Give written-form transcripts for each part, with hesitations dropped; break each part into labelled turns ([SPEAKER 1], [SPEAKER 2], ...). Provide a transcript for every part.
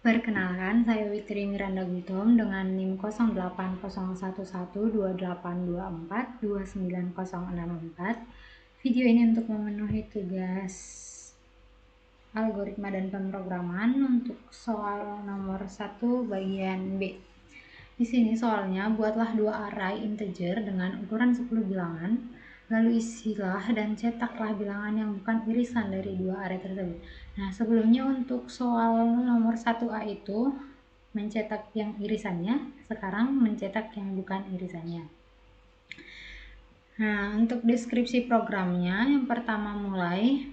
[SPEAKER 1] Perkenalkan, saya Witri Miranda Gutom dengan NIM 0801128224290064. Video ini untuk memenuhi tugas algoritma dan pemrograman untuk soal nomor 1 bagian B. Di sini soalnya, buatlah 2 array integer dengan ukuran 10 bilangan, lalu isilah dan cetaklah bilangan yang bukan irisan dari 2 array tersebut. Nah, sebelumnya untuk soal nomor 1A itu mencetak yang irisannya, sekarang mencetak yang bukan irisannya. Nah, untuk deskripsi programnya, yang pertama mulai.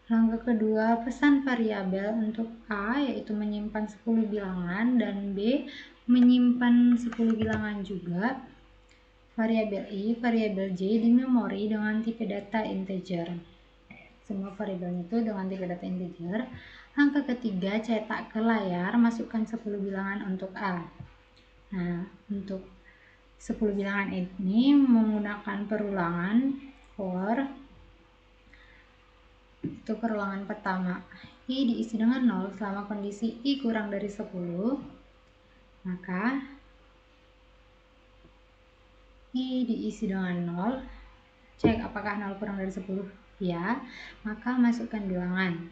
[SPEAKER 1] Langkah kedua, pesan variabel untuk A yaitu menyimpan 10 bilangan dan B menyimpan 10 bilangan juga. Variabel I, variabel J di memori dengan tipe data integer. Semua variabelnya itu dengan tipe data integer. Langkah ketiga, cetak ke layar, masukkan 10 bilangan untuk A. Nah, untuk 10 bilangan ini menggunakan perulangan for. Itu perulangan pertama, I diisi dengan 0 selama kondisi I kurang dari 10, maka I diisi dengan 0, cek apakah 0 kurang dari 10, ya, maka masukkan bilangan.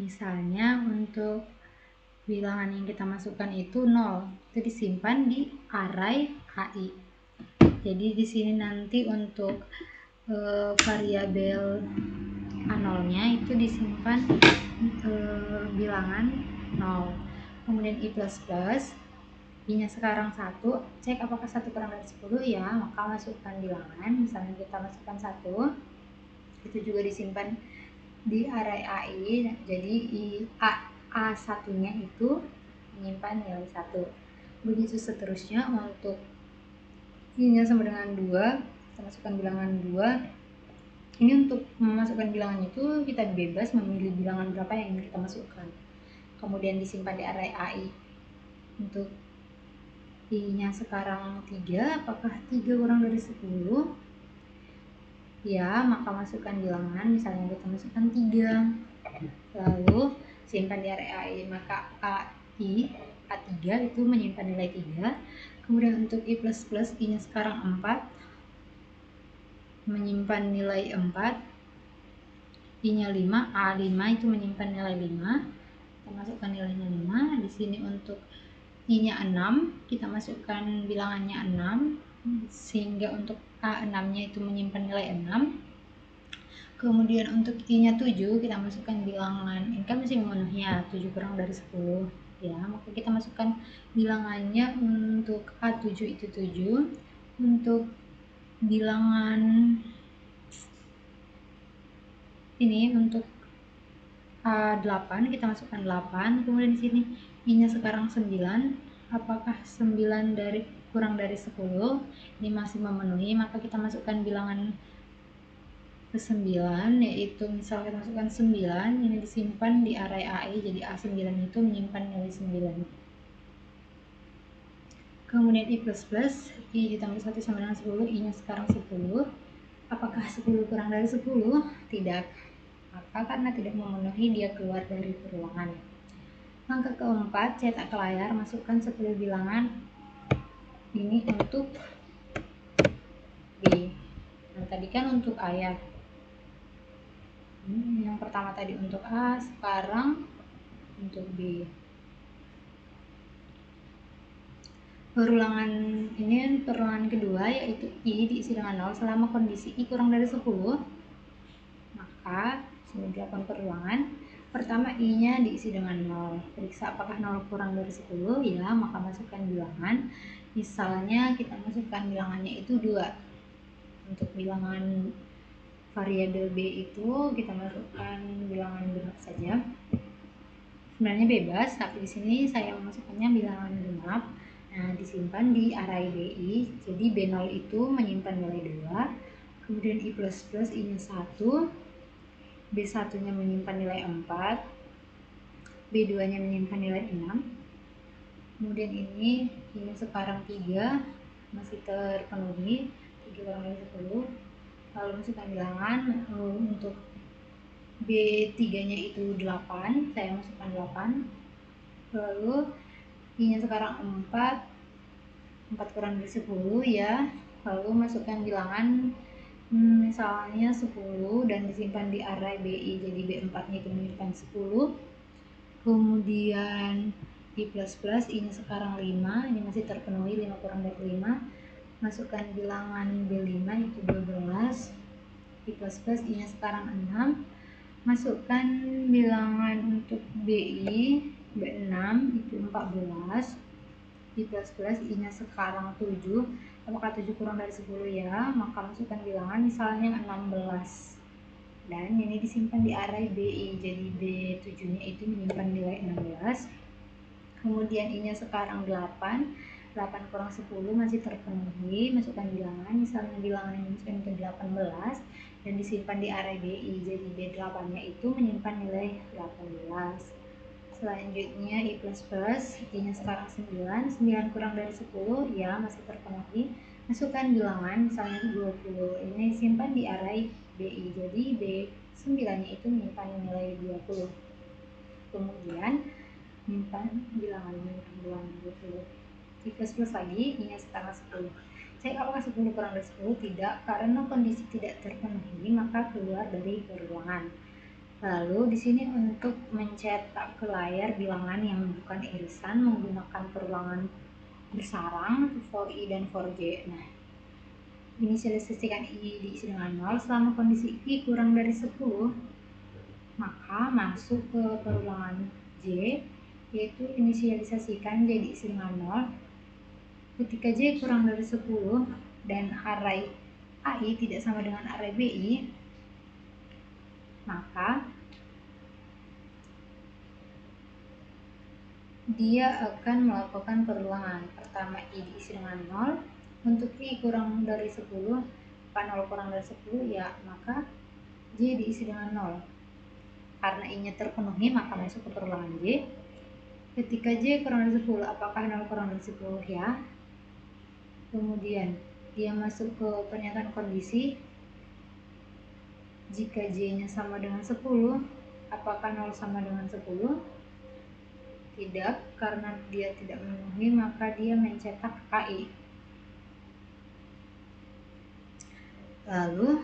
[SPEAKER 1] Misalnya untuk bilangan yang kita masukkan itu 0, itu disimpan di array AI. Jadi di sini nanti untuk variabel A0-nya itu disimpan bilangan 0. Kemudian I++, I-nya sekarang 1, cek apakah 1 kurang dari 10, ya, maka masukkan bilangan. Misalnya kita masukkan 1, itu juga disimpan di array AI. Jadi A1-nya itu menyimpan nilai 1. Begitu seterusnya untuk I-nya sama dengan 2, kita masukkan bilangan 2. Ini untuk memasukkan bilangan itu kita bebas memilih bilangan berapa yang ingin kita masukkan. Kemudian disimpan di array AI. Untuk I-nya sekarang 3, apakah 3 kurang dari 10? Ya, maka masukkan bilangan, misalnya kita masukkan 3. Lalu simpan di array AI, maka A3 itu menyimpan nilai 3. Kemudian untuk I++, I-nya sekarang 4, menyimpan nilai 4. I-nya 5, A5 itu menyimpan nilai 5. Kita masukkan nilainya 5. Di sini untuk I-nya 6, kita masukkan bilangannya 6, sehingga untuk A6-nya itu menyimpan nilai 6. Kemudian untuk I-nya 7, kita masukkan bilangan, ini kan masih memenuhi ya, 7 kurang dari 10, ya, maka kita masukkan bilangannya. Untuk A7 itu 7. Untuk bilangan ini untuk A8 kita masukkan 8. Kemudian di sini I-nya sekarang 9. Apakah 9 kurang dari 10? Ini masih memenuhi, maka kita masukkan bilangan ke 9, yaitu misal kita masukkan 9, ini disimpan di array AI, jadi A9 itu menyimpan nilai 9. Kemudian I++, I ditambah 1 sama dengan 10, I-nya sekarang 10. Apakah 10 kurang dari 10? Tidak. Maka karena tidak memenuhi, dia keluar dari perulangan. Langkah keempat, cetak ke layar, masukkan 10 bilangan ini untuk B. Nah, tadi kan untuk A ya. Yang pertama tadi untuk A, sekarang untuk B. Perulangan ini perulangan kedua, yaitu I diisi dengan 0 selama kondisi I kurang dari 10. Maka sini dilakukan perulangan. Pertama I-nya diisi dengan 0. Periksa apakah 0 kurang dari 10, ya, maka masukkan bilangan. Misalnya kita masukkan bilangannya itu 2. Untuk bilangan variabel B itu kita masukkan bilangan genap saja. Sebenarnya bebas, tapi di sini saya memasukkannya bilangan genap. Nah, disimpan di array BI. Jadi B0 itu menyimpan nilai 2. Kemudian I++, I-nya 1. B1-nya menyimpan nilai 4. B2-nya menyimpan nilai 6. Kemudian ini I-nya sekarang 3, masih terpenuhi, 3 kurang dari 10. Lalu masukkan bilangan. Untuk B3-nya itu 8, saya masukkan 8. Lalu I-nya sekarang 4 kurang dari 10 ya. Lalu masukkan bilangan misalnya 10 dan disimpan di array BI, jadi B4 nya itu menyimpan 10. Kemudian I++, I-nya sekarang 5, ini masih terpenuhi, 5 kurang dari 5. Masukkan bilangan B5 itu 12. I++, I-nya sekarang 6. Masukkan bilangan untuk BI B6 itu 14. I++, I-nya sekarang 7. Apakah 7 kurang dari 10 ya? Maka masukkan bilangan misalnya 16. Dan ini disimpan di array BI, jadi B7 nya itu menyimpan nilai 16. Kemudian I-nya sekarang 8. 8 kurang 10 masih terpenuhi, masukkan bilangan, misalnya bilangan yang dimasukkan ke 18 dan disimpan di array BI, jadi B8 nya itu menyimpan nilai 18. Selanjutnya I++, I-nya sekarang 9. 9 kurang dari 10 ya, masih terpenuhi, masukkan bilangan misalnya 20, ini simpan di array BI, jadi B9 nya itu menyimpan nilai 20. Kemudian menyimpan bilangan 20. I++ lagi, I-nya sekarang 10. Cek apakah 10 kurang dari 10? Tidak, karena kondisi tidak terpenuhi maka keluar dari perulangan. Lalu di sini untuk mencetak ke layar bilangan yang bukan irisan menggunakan perulangan bersarang for I dan for J. Nah, inisialisasikan I diisi dengan 0 selama kondisi I kurang dari 10, maka masuk ke perulangan J, yaitu inisialisasikan J diisi dengan 0. Ketika J kurang dari 10 dan array AI tidak sama dengan array BI, maka dia akan melakukan perulangan. Pertama I diisi dengan 0. Untuk I kurang dari 10, apa 0 kurang dari 10 ya, maka J diisi dengan 0. Karena I-nya terpenuhi maka masuk ke perulangan J. Ketika J kurang dari 10, apakah 0 kurang dari 10 ya. Kemudian dia masuk ke pernyataan kondisi. Jika J-nya sama dengan 10, apakah 0 sama dengan 10? Tidak, karena dia tidak memenuhi maka dia mencetak KI. Lalu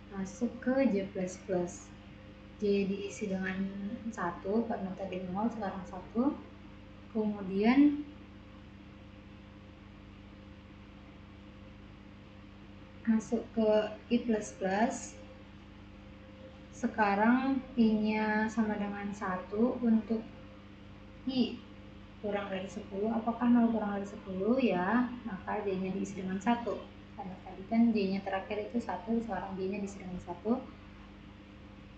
[SPEAKER 1] masuk ke J++. J diisi dengan 1 karena tadi 0, sekarang 1. Kemudian masuk ke I++. Sekarang I-nya sama dengan 1. Untuk I kurang dari 10, apakah 0 kurang dari 10 ya, maka J-nya diisi dengan 1. Karena tadi kan J-nya terakhir itu 1, sekarang J-nya diisi dengan 1.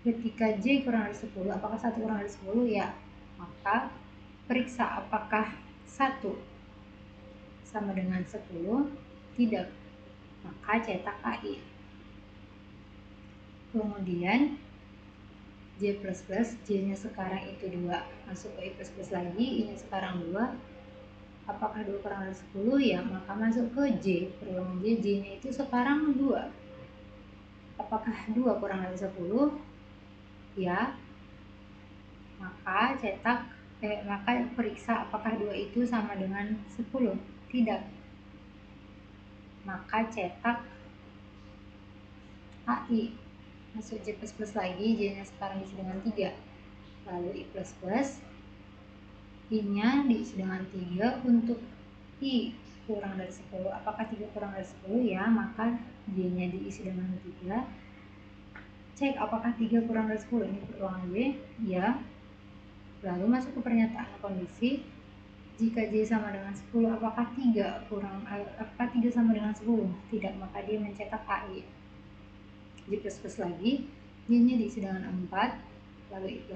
[SPEAKER 1] Ketika J kurang dari 10, apakah 1 kurang dari 10 ya, maka periksa apakah 1 sama dengan 10. Tidak, maka cetak AI. Kemudian J++, J-nya sekarang itu 2, masuk ke I++ lagi, I-nya sekarang 2. Apakah 2 kurang dari 10 ya, maka masuk ke J, perulangan J. J-nya itu sekarang 2. Apakah 2 kurang dari 10 ya, maka maka periksa apakah 2 itu sama dengan 10. Tidak, maka cetak AI. Masuk J++ lagi, J-nya sekarang diisi dengan 3. Lalu I++, I-nya diisi dengan 3. Untuk I kurang dari 10, apakah 3 kurang dari 10 ya, maka J-nya diisi dengan 3. Cek apakah 3 kurang dari 10, ini perulangan J ya. Lalu masuk ke pernyataan kondisi. Jika J sama dengan 10, apakah 3 sama dengan 10? Tidak, maka dia mencetak AI. J++ lagi, J-nya diisi dengan 4. Lalu I++,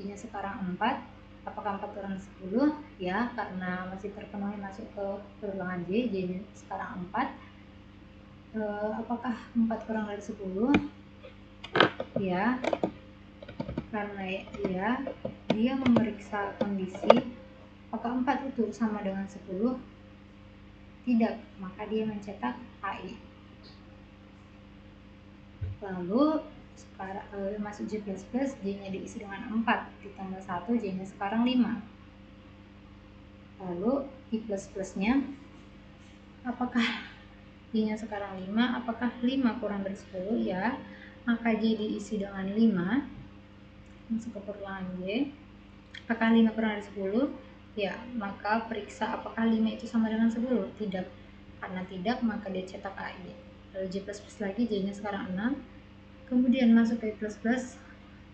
[SPEAKER 1] I-nya sekarang 4. Apakah 4 kurang dari 10? Ya, karena masih terpenuhi masuk ke perulangan J. J-nya sekarang 4. Apakah 4 kurang dari 10? Ya, karena dia memeriksa kondisi apakah 4 itu sama dengan 10. Tidak, maka dia mencetak AI. Lalu sekarang masuk J++, J-nya diisi dengan 4 ditambah 1, J-nya sekarang 5. Lalu I plus-plusnya, apakah J-nya sekarang 5? Apakah 5 kurang dari 10? Ya, maka J diisi dengan 5. Masuk ke perulangan J. Apakah 5 kurang dari 10? Ya, maka periksa apakah 5 itu sama dengan 10? Tidak. Karena tidak, maka dia cetak AI. Lalu J++ lagi, J-nya sekarang 6. Kemudian masuk ke I++,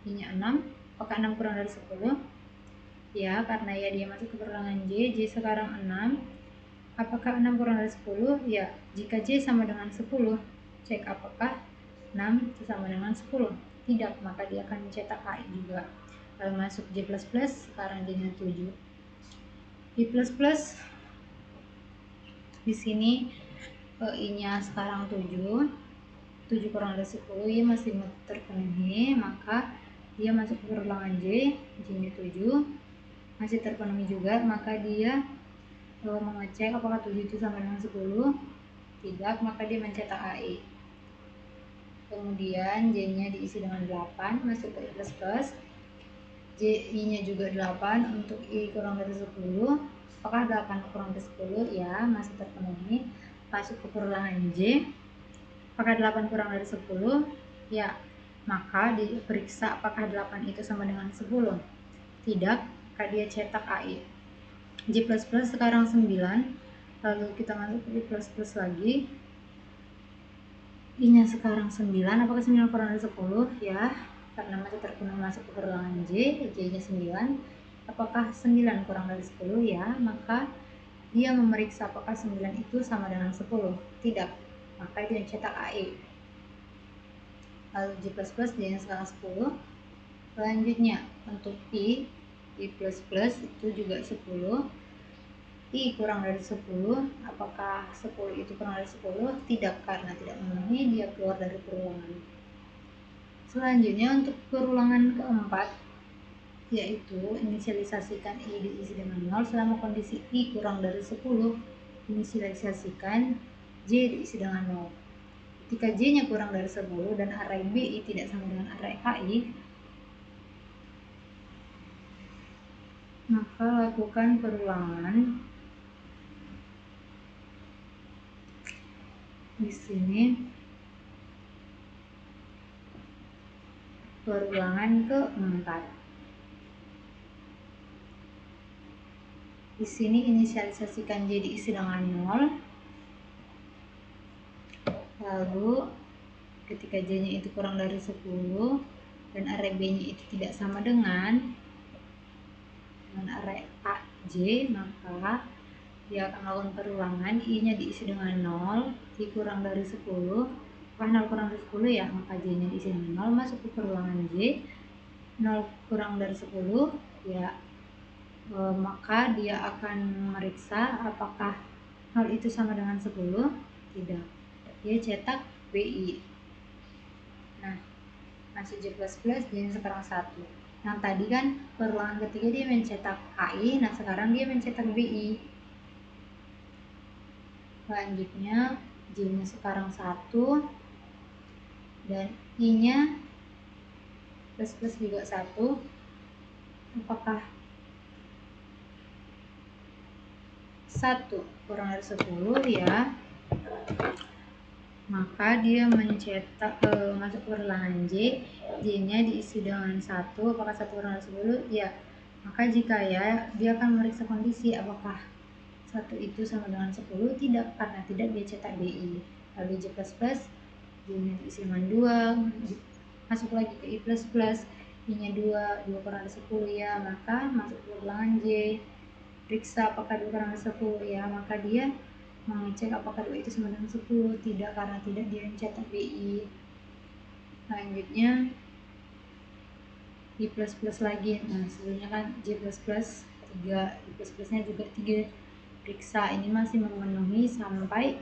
[SPEAKER 1] J-nya 6. Apakah 6 kurang dari 10? Ya, karena ya dia masuk ke perulangan J. J sekarang 6. Apakah 6 kurang dari 10? Ya, jika J sama dengan 10, cek apakah 6 sama dengan 10. Tidak, maka dia akan mencetak AI juga. Lalu masuk J++, sekarang J-nya 7. I++, di sini I-nya sekarang 7. 7 kurang dari 10, ya masih terpenuhi, maka dia masuk ke perulangan J. J-nya 7. Masih terpenuhi juga, maka dia mengecek apakah 7 itu sama dengan 10. Tidak, maka dia mencetak AI. Kemudian J-nya diisi dengan 8, masuk ke I++. I-nya juga 8, untuk I kurang dari 10. Apakah 8 kurang dari 10? Ya, masih terpenuhi. Masuk ke perulangan J. Apakah 8 kurang dari 10? Ya, maka diperiksa apakah 8 itu sama dengan 10. Tidak, maka dia cetak AI. J++ sekarang 9. Lalu kita masuk ke I++ lagi. I-nya sekarang 9. Apakah 9 kurang dari 10? Ya, karena masih terpenuhi, masuk ke perulangan J. J-nya 9. Apakah 9 kurang dari 10? Ya, maka dia memeriksa apakah 9 itu sama dengan 10. Tidak, maka dia cetak AI. Lalu J++, J-nya sekarang 10. Selanjutnya untuk I++ itu juga 10. I kurang dari 10. Apakah 10 itu kurang dari 10? Tidak, karena tidak memenuhi, dia keluar dari perulangan. Selanjutnya untuk perulangan keempat, yaitu inisialisasikan I diisi dengan 0 selama kondisi I kurang dari 10. Inisialisasikan J diisi dengan 0. Ketika J-nya kurang dari 10 dan array BI tidak sama dengan array AI, maka lakukan perulangan di sini. Perulangan keempat. Di sini inisialisasikan J diisi dengan 0. Lalu ketika J-nya itu kurang dari 10 dan array B-nya itu tidak sama dengan array AJ, maka dia akan melakukan perulangan. I-nya diisi dengan 0, I kurang dari 10. Apakah 0 kurang dari 10? Ya, maka J-nya diisi dengan 0, masuk ke perulangan J. 0 kurang dari 10, ya, maka dia akan memeriksa apakah 0 itu sama dengan 10. Tidak, dia cetak BI. Nah, masuk J++, dia sekarang 1. Yang tadi kan perulangan ketiga dia mencetak AI, nah sekarang dia mencetak BI. Selanjutnya J-nya sekarang 1 dan I-nya plus juga 1. Apakah 1 kurang dari 10? Ya, maka dia mencetak masuk perulangan J. J-nya diisi dengan 1. Apakah 1 kurang dari 10? Ya, maka jika ya, dia akan memeriksa kondisi apakah 1 itu sama dengan 10. Tidak, karena tidak, dia cetak BI. Lalu J++, J-nya diisi dengan 2. Masuk lagi ke I++, I-nya 2 kurang dari 10. Ya, maka masuk perulangan J. Periksa apakah 2 kurang dari 10. Ya, maka dia mengecek apakah 2 itu sama dengan 10. Tidak, karena tidak, dia mencetak BI. Selanjutnya I++ lagi. Nah, sebelumnya kan J++ 3, I++ nya juga 3. Periksa ini masih memenuhi sampai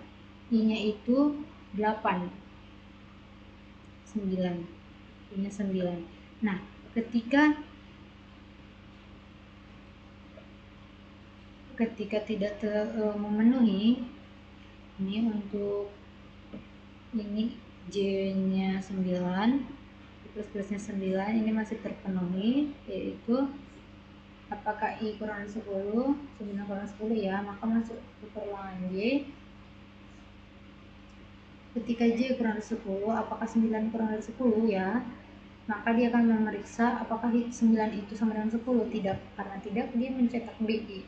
[SPEAKER 1] I-nya itu 8, 9. I-nya 9. Nah, ketika tidak memenuhi, ini untuk ini J-nya 9, plus plusnya 9 ini masih terpenuhi, yaitu apakah I kurang dari 10, 9 kurang 10 ya, maka masuk ke perulangan J. Ketika J kurang dari 10, apakah 9 kurang dari 10 ya, maka dia akan memeriksa apakah 9 itu sama dengan 10. Tidak, karena tidak, dia mencetak BI.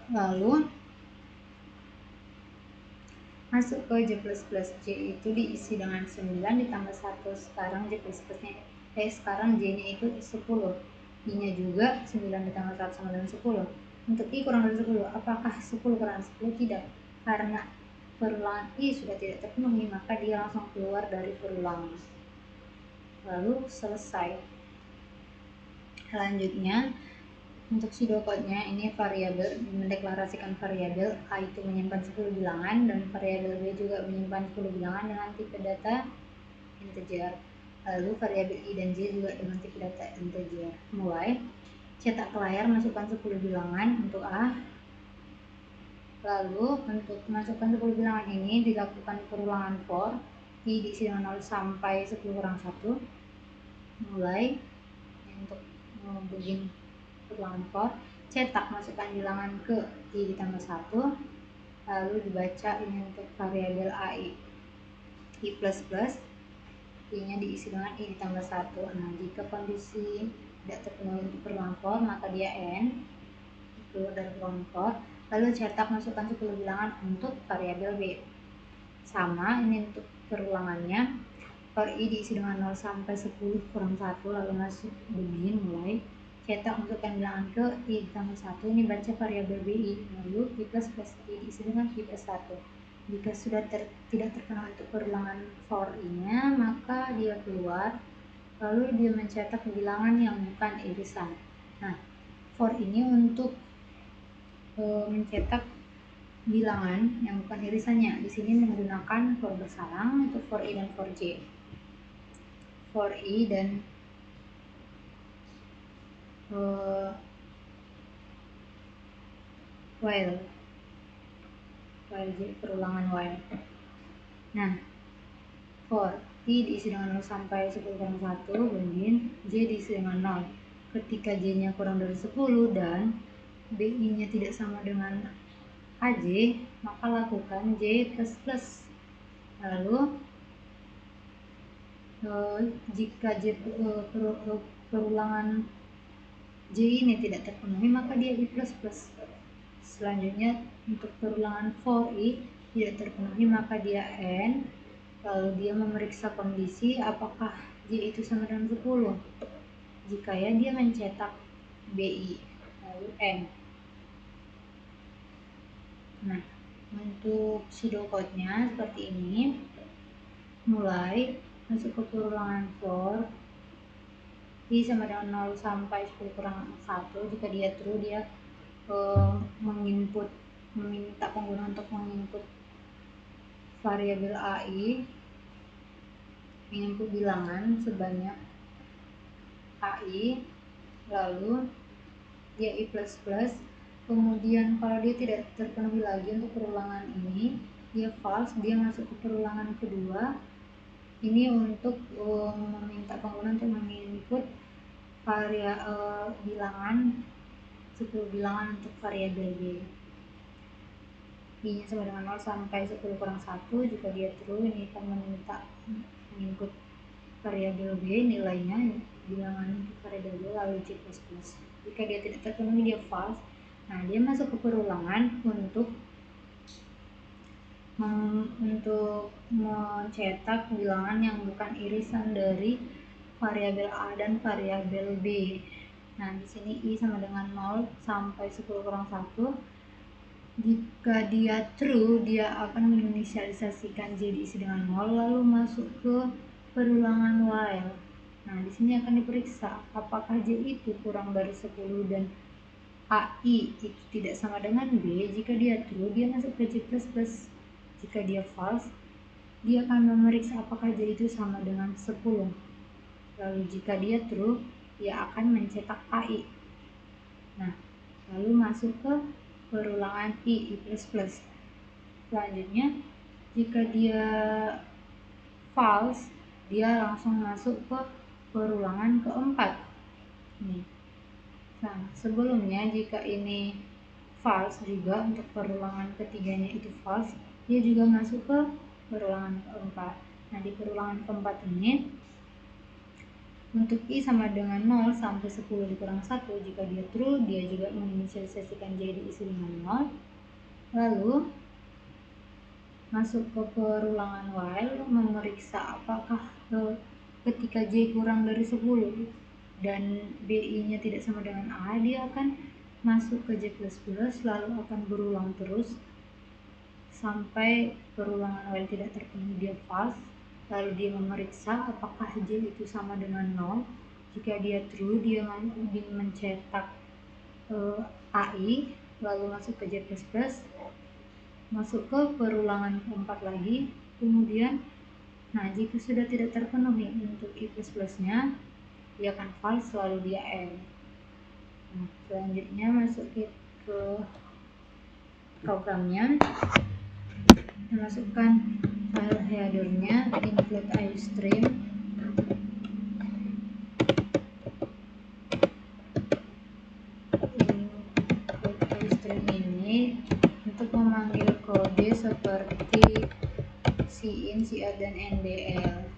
[SPEAKER 1] Lalu masuk ke J plus plus. J itu diisi dengan 9 ditambah 1. Sekarang J plus plusnya sekarang J nya itu 10, I nya juga 9 ditambah 1 sama dengan 10. Untuk I kurang dari 10, apakah 10 kurang dari 10? Tidak, karena perulangan I sudah tidak terpenuhi, maka dia langsung keluar dari perulangan. Lalu selesai. Selanjutnya untuk pseudocode-nya ini variabel, mendeklarasikan variabel A itu menyimpan 10 bilangan dan variabel B juga menyimpan 10 bilangan dengan tipe data integer. Lalu variabel I dan J juga dengan tipe data integer. Mulai cetak ke layar, masukkan 10 bilangan untuk A. Lalu untuk masukkan 10 bilangan ini dilakukan perulangan for I diisi dengan 0 sampai 10 kurang 1. Mulai untuk begini perulangan for, cetak masukkan bilangan ke I ditambah 1, lalu dibaca ini untuk variabel AI I plus plus, I nya diisi dengan I ditambah 1. Nah, jika kondisi tidak terpenuhi untuk perulangan for, maka dia N, keluar dari perulangan for. Lalu cetak masukkan 10 bilangan untuk variabel B. Sama, ini untuk perulangannya, for I diisi dengan 0 sampai 10 kurang 1, lalu masuk begini mulai cetak masukkan bilangan ke I ditambah 1, ini baca variabel BI, lalu I plus plus I diisi dengan I plus 1. Jika sudah tidak terpenuhi untuk perulangan for I-nya, maka dia keluar, lalu dia mencetak bilangan yang bukan irisan. Nah, for ini untuk mencetak bilangan yang bukan irisannya, di sini menggunakan for bersalang untuk for I dan for J. For I dan while J, perulangan while. Nah, for I diisi dengan 0 sampai 10 kurang 1, begin J diisi dengan 0. Ketika J nya kurang dari 10 dan BI nya tidak sama dengan AJ, maka lakukan J plus plus. Lalu jika perulangan J ini tidak terpenuhi, maka dia I plus plus. Selanjutnya untuk perulangan for I tidak terpenuhi, maka dia N, lalu dia memeriksa kondisi apakah J itu sama dengan 10. Jika ya, dia mencetak BI, lalu N. Nah, untuk pseudocode-nya seperti ini. Mulai masuk ke perulangan for I sama dengan 0 sampai 10 kurang 1. Jika dia true, dia meminta pengguna untuk menginput variabel AI, menginput bilangan sebanyak AI, lalu dia I plus plus. Kemudian kalau dia tidak terpenuhi lagi untuk perulangan ini, dia false, dia masuk ke perulangan kedua. Ini untuk meminta pengguna untuk menginput bilangan 10 bilangan untuk variabel B. I nya sama dengan 0 sampai 10 kurang 1. Jika dia true, ini akan meminta menginput variabel B, nilainya bilangan untuk variabel B, lalu J plus plus. Jika dia tidak terpenuhi, dia false. Nah, dia masuk ke perulangan untuk mencetak bilangan yang bukan irisan dari variabel A dan variabel B. Nah, di sini I sama dengan 0 sampai 10 kurang 1. Jika dia true, dia akan menginisialisasikan J diisi dengan 0, lalu masuk ke perulangan while. Nah, di sini akan diperiksa apakah J itu kurang dari 10 dan AI itu tidak sama dengan B. Jika dia true, dia masuk ke J plus plus. Jika dia false, dia akan memeriksa apakah J itu sama dengan 10. Lalu jika dia true, dia akan mencetak AI. Nah, lalu masuk ke perulangan I plus plus. Selanjutnya, jika dia false, dia langsung masuk ke perulangan keempat. Nih. Nah, sebelumnya jika ini false juga untuk perulangan ketiganya itu false, dia juga masuk ke perulangan keempat. Nah, di perulangan keempat ini untuk I sama dengan 0 sampai 10 dikurang 1, jika dia true, dia juga menginisialisasikan J diisi dengan 0. Lalu masuk ke perulangan while, memeriksa apakah ketika J kurang dari 10 dan BI-nya tidak sama dengan A, dia akan masuk ke J++, lalu akan berulang terus sampai perulangan while tidak terpenuhi, dia false. Lalu dia memeriksa apakah J itu sama dengan 0. Jika dia true, dia mencetak AI, lalu masuk ke J++, masuk ke perulangan keempat lagi. Kemudian, nah jika sudah tidak terpenuhi untuk I++ nya, dia akan false, lalu dia N. Nah, selanjutnya masuk ke programnya, kita masukkan file headernya, include iostream. Ini untuk memanggil kode seperti cin, cr, dan ndl.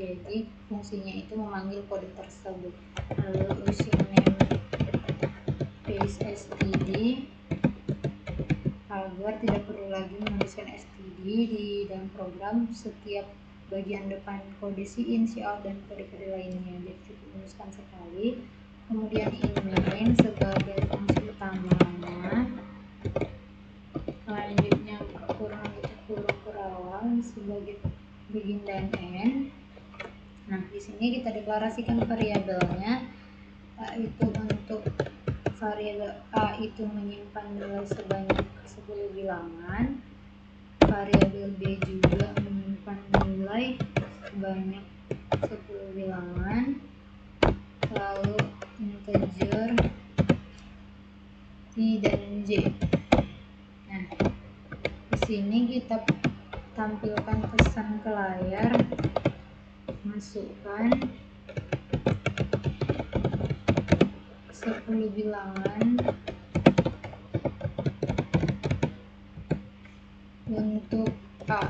[SPEAKER 1] Jadi fungsinya itu memanggil kode tersebut. Lalu using name paste std agar tidak perlu lagi menuliskan std di dalam program setiap bagian depan kode cin, cr, dan kode-kode lainnya. Jadi cukup menuliskan sekali. Kemudian in sebagai fungsi utamanya. Selanjutnya kurung kurawal sebagai begin dan end. Nah, di sini kita deklarasikan variabelnya, yaitu untuk variabel A itu menyimpan nilai sebanyak 10 bilangan, variabel B juga menyimpan nilai sebanyak 10 bilangan, lalu integer I dan J. Nah, di sini kita tampilkan pesan ke layar, masukkan 10 bilangan untuk A.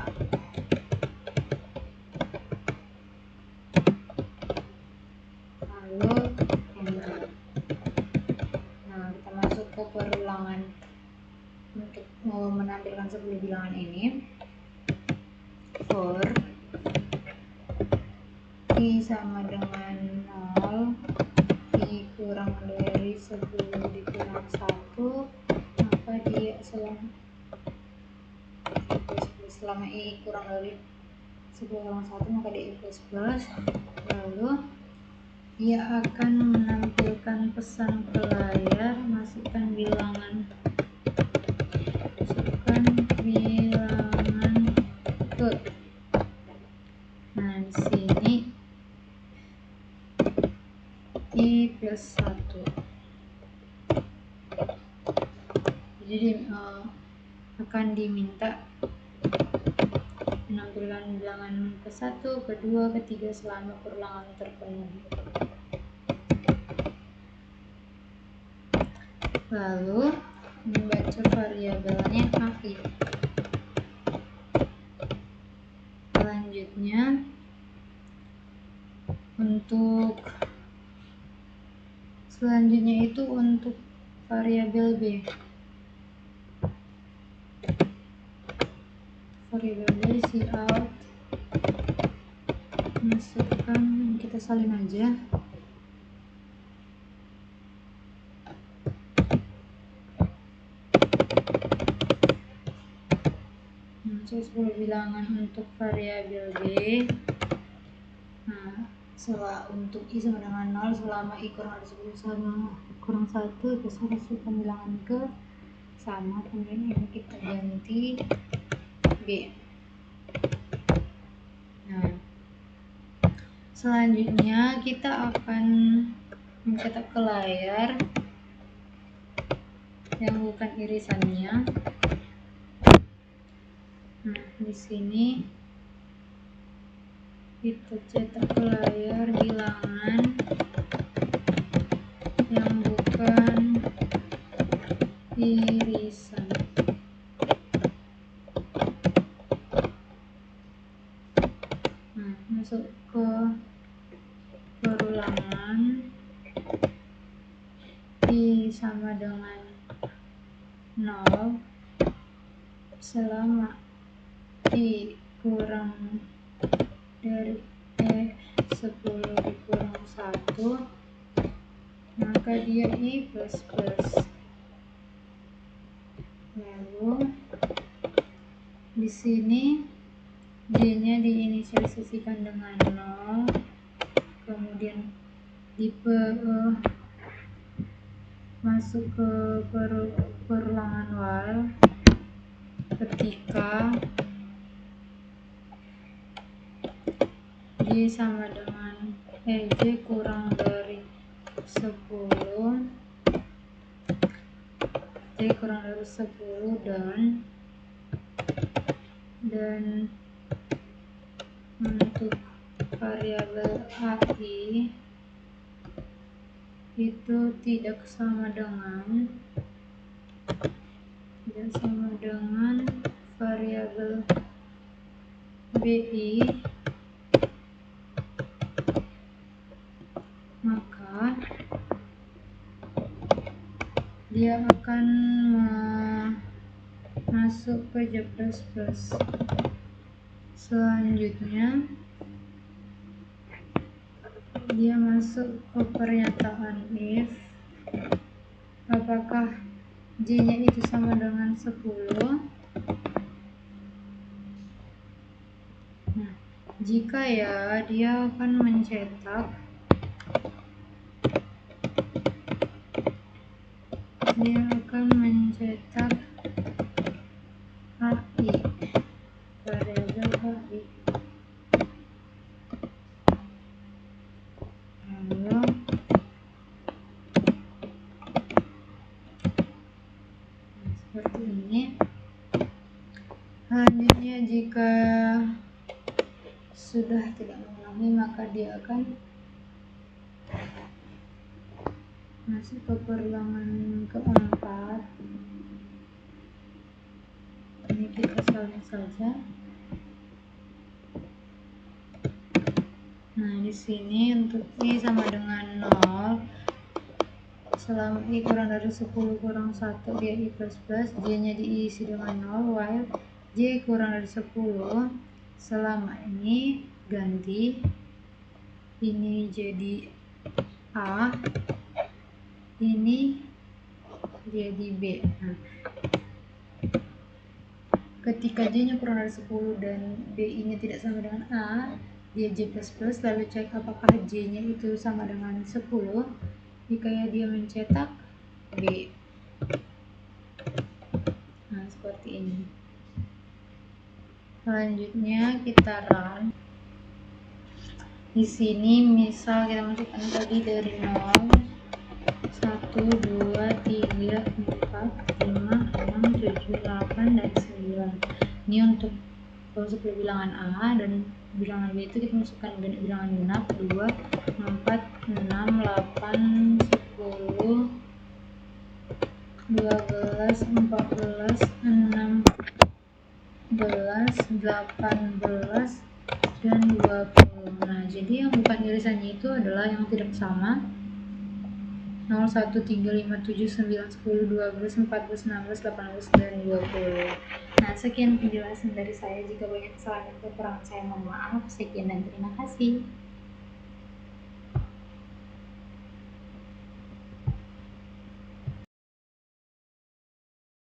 [SPEAKER 1] Lalu enter. Nah, kita masuk ke perulangan untuk menampilkan 10 bilangan ini. For I sama dengan 0, I kurang dari 10 dikurang 1, maka dia selama I kurang dari 10 kurang 1, maka dia I++. Lalu dia akan menampilkan pesan ke layar, masukkan bilangan ke. Nah, di sini I+1. Jadi akan diminta penampilan bilangan ke-1, ke-2, ke-3 selama perulangan terpenuhi. Lalu membaca variabelnya AI. Selanjutnya itu untuk variabel B. Variabel B cout, masukkan, kita salin aja. Masuk 10 bilangan untuk variabel B. Nah, untuk I sama dengan 0 selama I kurang dari 10 sama kurang 1, kita masukkan bilangan ke sama, kemudian ini kita ganti B. Nah, selanjutnya kita akan mencetak ke layar yang bukan irisannya. Nah, di sini kita cetak ke layar bilangan yang bukan irisan. Nah, masuk ke perulangan I sama dengan 0 selama I kurang dari 10 dikurang 1, maka dia I plus plus. Lalu di sini J-nya diinisialisasikan dengan 0, kemudian masuk ke perulangan while ketika J sama dengan J kurang dari 10 dan untuk variabel AI itu tidak sama dengan variabel BI, maka dia akan masuk ke J++. Selanjutnya dia masuk ke pernyataan if apakah J-nya itu sama dengan 10. Nah, jika ya, dia akan mencetak AI, variabel AI. Lalu seperti ini. Selanjutnya jika sudah tidak mengulangi, maka dia akan masuk ke perulangan keempat. Ini kita salin saja. Nah, di sini untuk I sama dengan 0 selama I kurang dari 10 kurang 1 dia I plus plus, J-nya diisi dengan 0, while J kurang dari 10 selama ini ganti ini jadi A, ini jadi B. Nah, ketika J-nya kurang dari 10 dan BI-nya tidak sama dengan A, dia J++, lalu cek apakah J-nya itu sama dengan 10. Jika ya, dia mencetak B. Nah, seperti ini. Selanjutnya kita run. Di sini misal kita masukkan tadi dari 0, 1, 2, 3, 4, 5, 6, 7, 8, dan 9. Ini untuk masuk ke bilangan A, dan bilangan B itu kita masukkan bilangan genap 2, 4, 6, 8, 10, 12, 14, 16, 18, dan 20. Nah, jadi yang bukan irisannya itu adalah yang tidak sama 0, 1, 3, 5, 7, 9, 10, 12, 14, 16, 18, dan 20. Nah, sekian penjelasan dari saya. Jika banyak kesalahan dan kekurangan saya mohon maaf. Sekian dan terima kasih.